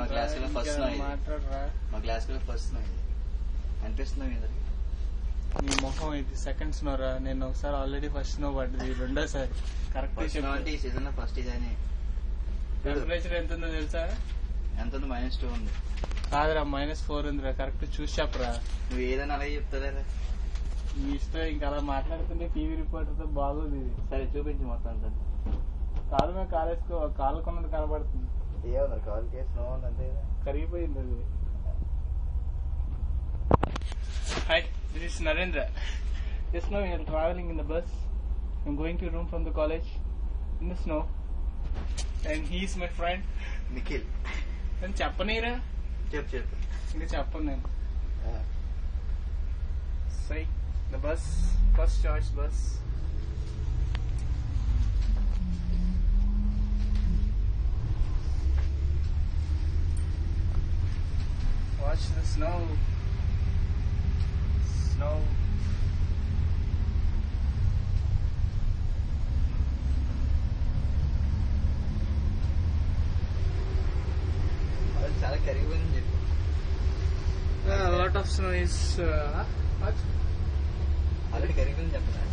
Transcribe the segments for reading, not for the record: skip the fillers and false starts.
మా క్లాస్ లో ఫస్ట్ మాట్లాడరా. మా క్లాస్ లో ఫస్ట్ అనిపిస్తున్నావు నీ మొహం ఇది సెకండ్ స్నో రా. నేను ఒకసారి ఆల్రెడీ ఫస్ట్ స్నో పడ్డది, రెండోసారి కరెక్ట్ సీజన్ ఫస్ట్ ఇదని. టెంపరేచర్ ఎంత ఉందో తెలుసా? ఎంత ఉంది? -2 ఉంది. కాదురా, -4 ఉందిరా. కరెక్ట్ చూసి చెప్పరా. నువ్వు ఏదైనా అలాగే చెప్తారా? మీ ఇష్టం. ఇంకా అలా మాట్లాడుతుంటే టీవీ రిపోర్టర్ తో బాగోదు ఇది. సరే చూపించి మొత్తం సార్. కాలు మీద కాలేసుకో, కాలు కొన్నది కనబడుతుంది. ఏమన్నారు? కాలు కేసు స్నో ఉంది అంతే, కరిగిపోయింది అది. Hi, this is Narendra. Just now we are traveling in the bus. I'm going to room from the college in the snow. And he is my friend Nikhil. నేను చెప్పనీరా? చెప్పు. ఇంకా చెప్పను నేను. సై the bus, first choice bus. Watch the snow. చాలా కరిగిపోయిందని చెప్పు. A lot of snow is already కరిగిపోయింది చెప్పరా?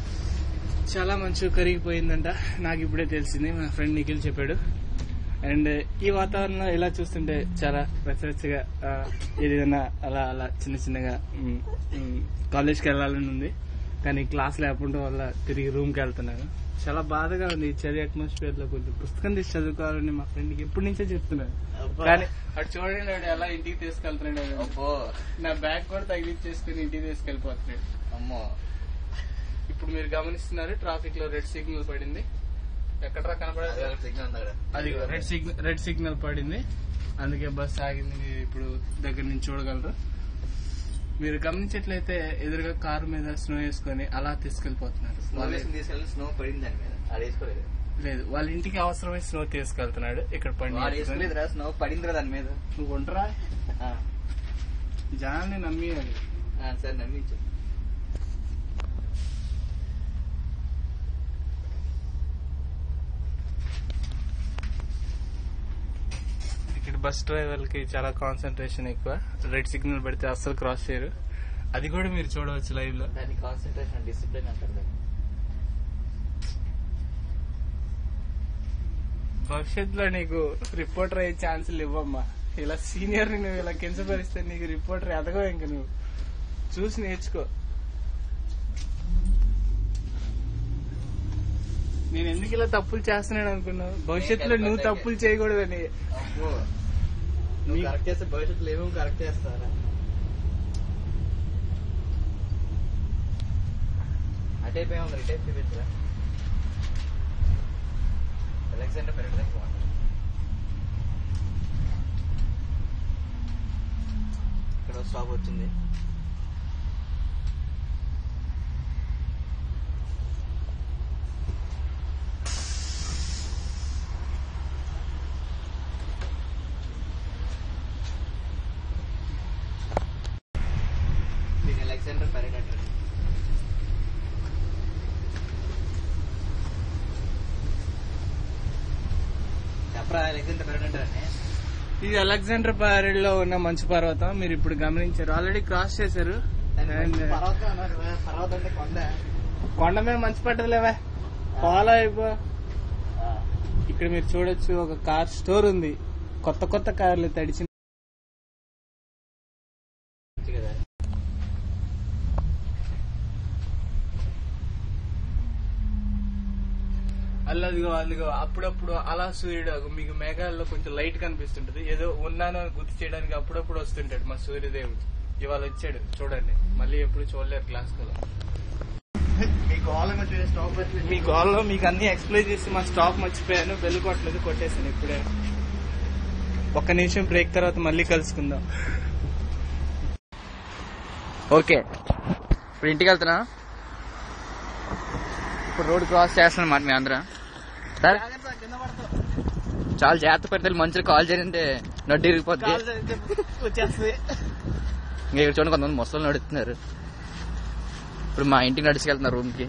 చాలా మంచిగా కరిగిపోయిందంట. నాకు ఇప్పుడే తెలిసింది, మా ఫ్రెండ్ నిఖిల్ చెప్పాడు. అండ్ ఈ వాతావరణంలో ఇలా చూస్తుంటే చాలా వెచ్చగా ఏదైనా అలా అలా చిన్నగా కాలేజ్కి వెళ్ళాలని ఉంది. కానీ క్లాస్ లేకుండా వల్ల తిరిగి రూమ్కి వెళ్తున్నాను. చాలా బాధగా ఉంది ఈ చలి అట్మాస్ఫియర్ లో. కొంచెం పుస్తకం తీసి చదువుకోవాలని మా ఫ్రెండ్కి ఎప్పటి నుంచో చెప్తున్నాను. కానీ అటు చూడండి, వాడు ఎలా ఇంటికి తీసుకెళ్తున్నాడు. నా బ్యాగ్ కూడా తగిలిచ్చేసుకుని ఇంటికి తీసుకెళ్లిపోతున్నాడు. అమ్మో, ఇప్పుడు మీరు గమనిస్తున్నారు, ట్రాఫిక్ లో రెడ్ సిగ్నల్ పడింది. ఎక్కడ కనపడదు, అది రెడ్ సిగ్నల్ పడింది, అందుకే బస్ ఆగింది. మీరు ఇప్పుడు దగ్గర నుంచి చూడగలరు. మీరు గమనించట్లయితే ఎదురుగా కారు మీద స్నో వేసుకొని అలా తీసుకెళ్లిపోతున్నారు. స్నో పడింది దాని మీద, అది వేసుకోలేదు. లేదు, వాళ్ళ ఇంటికి అవసరమై స్నో తీసుకెళ్తున్నాడు. ఇక్కడ పడింది, స్నో పడిందిరా దాని మీద. నువ్వు ఉండరా, జనాల్ని నమ్మియాలి. సరే నమ్మించు. బస్ డ్రైవర్ కి చాలా కాన్సన్ట్రేషన్ ఎక్కువ. రెడ్ సిగ్నల్ పెడితే అస్సలు క్రాస్ చేయరు. అది కూడా మీరు చూడవచ్చు లైవ్ లో. దాన్ని కాన్సన్ట్రేషన్, డిసిప్లిన్ అంటారు. భవిష్యత్తులో నీకు రిపోర్టర్ అయ్యే ఛాన్సులు ఇవ్వమ్మా. ఇలా సీనియర్ ని నువ్వు ఇలా కించపరిస్తే నీకు రిపోర్టర్ ఎదగో. ఇంక నువ్వు చూసి నేర్చుకో. నేను ఎందుకు ఇలా తప్పులు చేస్తున్నాడు అనుకున్నావు? భవిష్యత్తులో నువ్వు తప్పులు చేయకూడదని. నువ్వు కరెక్ట్ చేస్తే భవిష్యత్తులో ఏమేమి కరెక్ట్ చేస్తారా? అటైప్ ఏమో రిటైప్ చూపించరా? అలెగ్జాండర్ పెరగడానికి బాగుంటుంది. ఇక్కడ స్టాప్ వచ్చింది. అలెగ్జాండర్ పెరగ అంటారు. చెప్పరా అలెగ్జాండర్ పెరగ అంటారని? ఇది అలెగ్జాండర్ ప్యారెడ్ లో ఉన్న మంచు పర్వతం. మీరు ఇప్పుడు గమనించారు, ఆల్రెడీ క్రాస్ చేశారు. పర్వతం అంటే కొండ మీద మంచు పట్టదులేవా, ఫాలో అయిపో. ఇక్కడ మీరు చూడొచ్చు, ఒక కార్ స్టోర్ ఉంది. కొత్త కార్లు తడిచి అదిగో అప్పుడప్పుడు అలా సూర్యుడు మీకు మేఘాల్లో కొంచెం లైట్ కనిపిస్తుంటది. ఏదో ఉన్నాను అని గుర్తు చేయడానికి అప్పుడప్పుడు వస్తుంటాడు మా సూర్యదేవుడు. ఇవాళ వచ్చాడు చూడండి. మళ్ళీ ఎప్పుడు చూడలేరు క్లాస్ లో. మీ కాల్లో మీకు అన్ని ఎక్స్ప్లెయిన్ చేసి మా స్టాప్ మర్చిపోయాను. బెల్ కొట్టలేదు, కొట్టేసాను ఇప్పుడే. ఒక్క నిమిషం బ్రేక్ తర్వాత మళ్ళీ కలుసుకుందాం. ఓకే, ఇప్పుడు ఇంటికి వెళ్తున్నా. ఇప్పుడు రోడ్ క్రాస్ చేస్తాను మాట మీ అందరం. సరే, చాలా జాగ్రత్త పెడతారు. మంచిగా కాల్ చేయంటే నడ్డు ఇరిగిపోద్ది. ఇంకా ఇక్కడ చూడండి, కొంతమంది ముసలు నడుస్తున్నారు. ఇప్పుడు మా ఇంటికి నడిచికెళ్తున్నారు రూమ్ కి.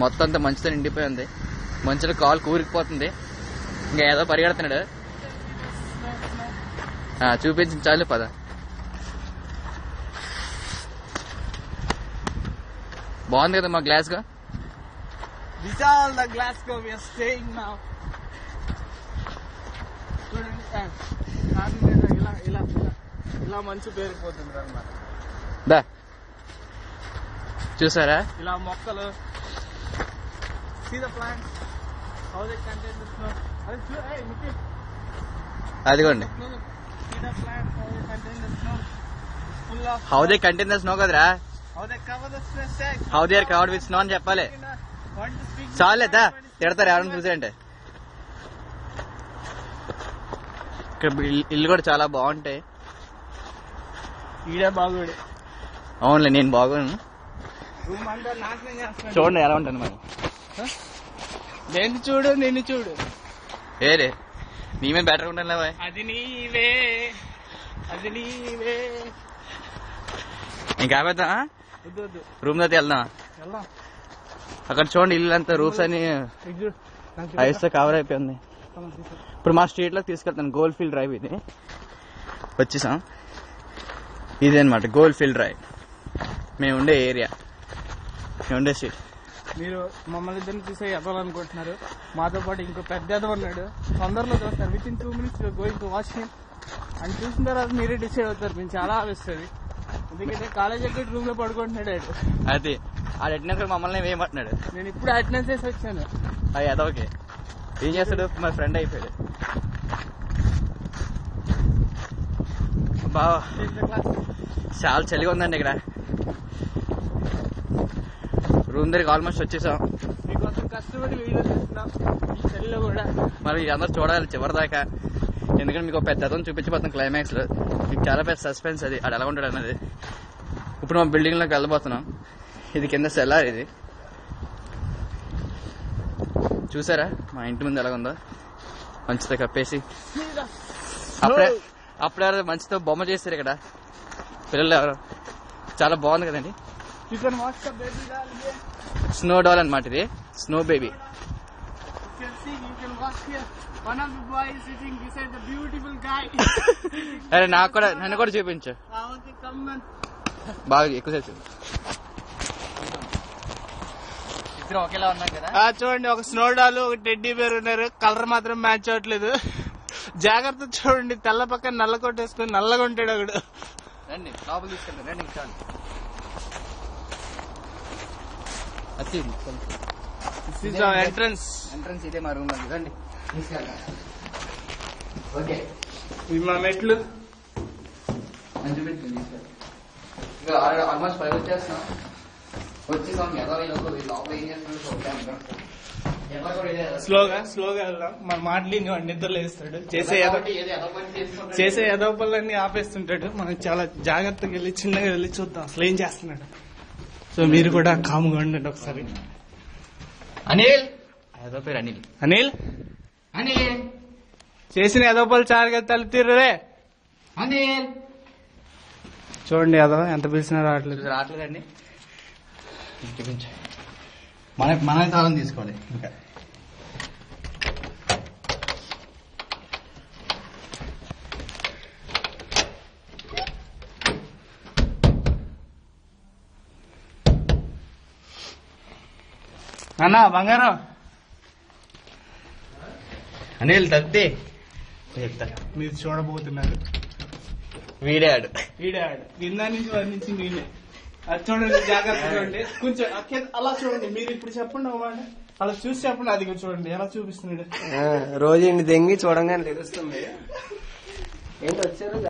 మొత్తం అంతా మంచితో నిండిపోయి ఉంది. మంచిగా కాల్ కూరికిపోతుంది. ఇంకా ఏదో పరిగెడుతున్నాడు. చూపించాలి పద. బాగుంది కదా మా గ్లాస్గా. This all the Glasgow we are staying now. చూడండి కాదు మీద ఇలా ఇలా ఇలా మంచు పేరుకుపోతుంది అన్నమాట. దా చూసారా ఇలా మొక్కలు. See the plants, how they contain the snow. Hey, Nikhil. అదిగోండి. See the plants, how they contain the snow. Full of. How they contain the snow కదరా, How they cover the snow. How they are covered with snow అని చెప్పాలి. చాలేదా తిడతారు ఎవరైనా చూసారంటే. ఇక్కడ ఇల్లు కూడా చాలా బాగుంటాయి. ఈడే బాగుడే. అవునులే నేను బాగున్నాను. రూమ్ అంతా నాశనం చేస్తాను. చూడండి ఎలా ఉంటాను మరి. నేను చూడు నిన్ను చూడు. ఏరే నీ మీద బెటర్ ఉంటాను. అది నీవే అది నీవే. ఇంకా ఆపేద్దా వద్దు వద్దు రూమ్ దగ్గర వెళ్దాం. వెళ్దాం. అక్కడ చూడండి ఇల్లు అంతా రూఫ్స్ అని ఐస్ తో కవర్ అయిపోయింది. ఇప్పుడు మా స్ట్రీట్ లో తీసుకెళ్తాను. గోల్డ్ ఫీల్డ్ డ్రైవ్ ఇది వచ్చేసాం. ఇది అనమాట గోల్డ్ ఫీల్డ్ డ్రైవ్, మేము ఉండే ఏరియా, మేము ఉండే స్ట్రీట్. మీరు మమ్మల్ని ఇద్దరిని చూసే ఎదవాలనుకుంటున్నారు. మాతో పాటు ఇంకో పెద్ద ఎదవ ఉన్నాడు. తొందరలో చూస్తారు. With in 2 minutes going to watch him. అని చూసిన తర్వాత మీరే డిసైడ్ అవుతారు. మేము చాలా ఆవిస్తుంది. ఎందుకంటే కాలేజ్ ఎక్కడ రూమ్ లో పడుకుంటున్నాడు. అది ఆడు ఎట్టినాక మమ్మల్ని ఏమంటున్నాడు. నేను ఇప్పుడు అటెండెన్స్ చేసి వచ్చాను. అది అదొకే ఏం చేస్తాడు, మా ఫ్రెండ్ అయిపోయాడు. బావా చాలా చలిగా ఉందండి ఇక్కడ. రూమ్ దగ్గరికి ఆల్మోస్ట్ వచ్చేసాం. మీకోసం కష్టపడి వీడియో చేస్తున్నాం ఈ చలిలో కూడా. మరి అందరూ చూడాలి చివరిదాకా, ఎందుకంటే మీకు పెద్ద అతను చూపించబోతున్నాం క్లైమాక్స్ లో. మీకు చాలా పెద్ద సస్పెన్స్ అది ఆడు ఎలా ఉంటాడు అన్నది. ఇప్పుడు మా బిల్డింగ్ లోకి వెళ్ళబోతున్నాం. ఇది కింద సెల్లార్. ఇది చూసారా మా ఇంటి ముందు ఎలాగుందో మంచితో కప్పేసి. అప్పుడే మంచితో బొమ్మ చేస్తారు ఇక్కడ పిల్లలు ఎవరు. చాలా బాగుంది కదండి. స్నో డాల్ అనమాట ఇది, స్నో బేబీ. అరే నాకు కూడా, నన్ను కూడా చూపించు బాగా ఎక్కువసేపు. ఇద్దరు ఒకేలా ఉన్నాం కదా. చూడండి ఒక స్నో డాల్ ఒక టెడ్డీ బేర్ ఉన్నారు. కలర్ మాత్రం మ్యాచ్ అవ్వట్లేదు. జాగ్రత్త చూడండి. తెల్ల పక్కన నల్ల కొట్టేసుకుని నల్లగా ఉంటాడు ఒకడు. రండి లోపల తీసుకెళ్తాను. రండి ఎంట్రన్స్. ఎంట్రన్స్ ఇదే మా రూమ్ లో. రండి తీసుకెళ్తాను. ఓకే ఇవి మా మెట్లు. చూపించండి. ఇంకా ఆల్మోస్ట్ 5 వచ్చేస్తాం. వచ్చేసాం. లోపల ఏం చేస్తున్నాడు స్లోగా స్లోగా వెళ్దాం. మన మాటలు నిద్రలో వేస్తాడు. చేసే ఎదవ పనులన్నీ ఆపేస్తుంటాడు. మనం చాలా జాగ్రత్తగా వెళ్ళి చిన్నగా వెళ్ళి చూద్దాం అసలు ఏం చేస్తున్నాడు. సో మీరు కూడా కాముగా ఉండండి ఒకసారి. అనిల్, ఏదో పేరు అనిల్. అనిల్ అనిల్ చేసిన ఎదవ పనులు చాలా తలెత్తిర్రే. అనిల్ చూడండి ఎదవ ఎంత పిలిచినా రావట్లేదండి. చూపించు. మన తాళం తీసుకోవాలి. ఇంకా అన్నా బంగారం. అనిల్ తగ్గితే చెప్తా. మీరు చూడబోతున్నారు వీడాడు కింద నుంచి వర్ణించి నేనే. అది చూడండి జాగ్రత్తగా ఉండి కొంచెం అలా చూడండి. మీరు ఇప్పుడు చెప్పండి అవ్వండి. అలా చూసి చెప్పండి. అది చూడండి ఎలా చూపిస్తున్నాడు. రోజు ఇంటి దెంగి చూడంగానే తెలుస్తుంది ఏంటి వచ్చారు.